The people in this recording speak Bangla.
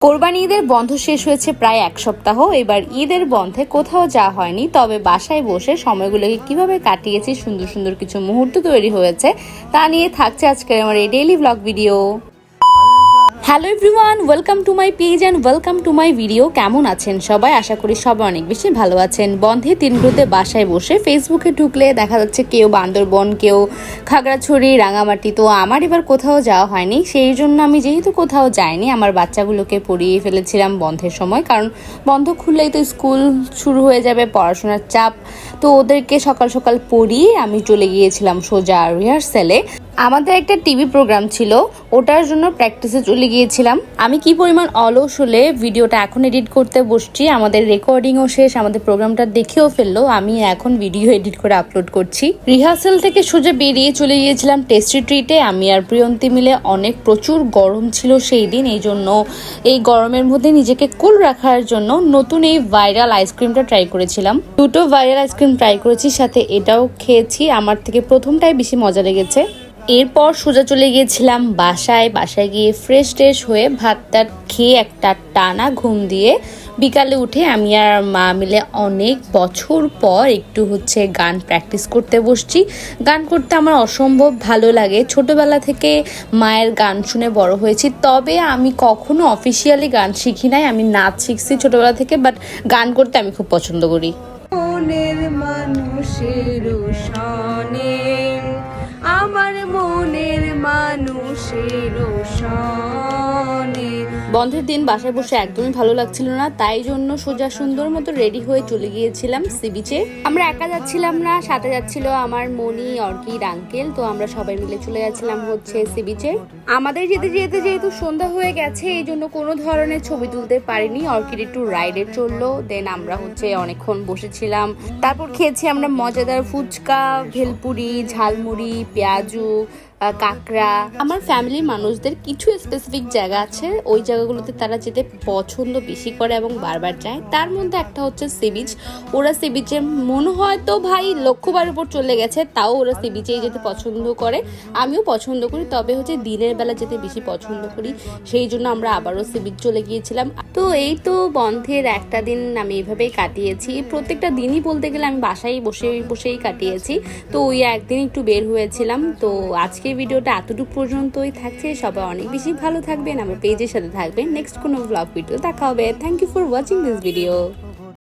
কোরবানি ঈদের বন্ধ শেষ হয়েছে প্রায় এক সপ্তাহ। এবার ঈদের বন্ধে কোথাও যাওয়া হয়নি, তবে বাসায় বসে সময়গুলোকে কিভাবে কাটিয়েছি, সুন্দর সুন্দর কিছু মুহূর্ত তৈরি হয়েছে, তা নিয়ে থাকছে আজকের আমার এই daily blog video. Hello everyone, welcome to my page and welcome to my video. কেমন আছেন সবাই? আশা করি সবাই অনেক বেশি ভালো আছেন। বন্ধে দিনগুলোতে বাসায় বসে ফেসবুকে ঢুকলে দেখা যাচ্ছে কেউ বান্দরবন, কেউ খাগড়াছড়ি, রাঙামাটি। তো আমার এবার কোথাও যাওয়া হয়নি, সেই জন্য আমি যেহেতু কোথাও যাইনি, আমার বাচ্চাগুলোকে পড়িয়ে ফেলেছিলাম বন্ধের সময়। কারণ বন্ধ খুললেই তো স্কুল শুরু হয়ে যাবে, পড়াশোনার চাপ। তো ওদেরকে সকাল সকাল পড়িয়ে আমি চলে গিয়েছিলাম সোজা রিহার্সেলে। আমাদের একটা টিভি প্রোগ্রাম ছিল, ওটার জন্য প্র্যাকটিসে চলে গিয়েছিলাম। আমি কি পরিমাণ অলস হলে ভিডিওটা এখন এডিট করতে বসছি। আমাদের রেকর্ডিংও শেষ, আমাদের প্রোগ্রামটা দেখেও ফেললো, আমি এখন ভিডিও এডিট করে আপলোড করছি। রিহার্সেল থেকে সোজা বেরিয়ে চলে গিয়েছিলাম টেস্টি ট্রিটে। আমি আর প্রিয়ন্তী মিলে প্রচুর গরম ছিল সেই দিন, এই জন্য এই গরমের মধ্যে নিজেকে কুল রাখার জন্য নতুন এই ভাইরাল আইসক্রিমটা ট্রাই করেছিলাম। দুটো ভাইরাল আইসক্রিম ট্রাই করেছি, সাথে এটাও খেয়েছি। আমার থেকে প্রথমটাই বেশি মজা লেগেছে। এরপর সোজা চলে গিয়েছিলাম বাসায় গিয়ে ফ্রেশ ট্রেশ হয়ে ভাতটা খেয়ে একটা টানা ঘুম দিয়ে বিকালে উঠে আমি আর মা মিলে অনেক বছর পর একটু গান প্র্যাকটিস করতে বসছি। গান করতে আমার অসম্ভব ভালো লাগে, ছোটবেলা থেকে মায়ের গান শুনে বড় হয়েছি। তবে আমি কখনো অফিসিয়ালি গান শিখি নাই, আমি নাচ শিখছি ছোটবেলা থেকে, বাট গান করতে আমি খুব পছন্দ করি। মনের মানুষের সনে, আমার মনের মানুষের সনে। বন্ধের দিন বাসায় বসে একদমই ভালো লাগছিল না, তাই জন্য সোজা সুন্দর মতো রেডি হয়ে চলে গিয়েছিলাম সি বিচে। আমরা একা যাচ্ছিলাম না, সাথে যাচ্ছিল আমার মনি, অর্কিড, আঙ্কেল। তো আমরা সবাই মিলে চলে যাচ্ছিলাম সি বিচে। আমাদের যেতে যেতে যেহেতু সন্ধ্যা হয়ে গেছে, এই জন্য কোনো ধরনের ছবি তুলতে পারিনি। অর্কিড একটু রাইডে চললো, দেন আমরা অনেকক্ষণ বসেছিলাম। তারপর খেয়েছি আমরা মজাদার ফুচকা, ভেলপুরি, ঝালমুড়ি, পেঁয়াজু, কাঁকড়া। আমার ফ্যামিলির মানুষদের কিছু স্পেসিফিক জায়গা আছে, ওই জায়গাগুলোতে তারা যেতে পছন্দ বেশি করে এবং বারবার যায়। তার মধ্যে একটা সি বিচ। ওরা সি বিচে মনে হয় তো ভাই লক্ষবার উপর চলে গেছে, তাও ওরা সি বিচেই যেতে পছন্দ করে। আমিও পছন্দ করি, তবে দিনের বেলা যেতে বেশি পছন্দ করি, সেই জন্য আমরা আবারও সি বিচ চলে গিয়েছিলাম। তো এই তো বন্ধের একটা দিন আমি এইভাবেই কাটিয়েছি। প্রত্যেকটা দিনই বলতে গেলে আমি বাসায় বসেই কাটিয়েছি। তো ওই একদিন একটু বের হয়েছিলাম। তো আজকে ভিডিওটা এতটুকু পর্যন্তই থাকছে। সবাই অনেক বেশি ভালো থাকবেন, আমার পেজের সাথে থাকবেন। নেক্সট কোনো ব্লগ ভিডিও দেখা হবে। Thank you for watching this video.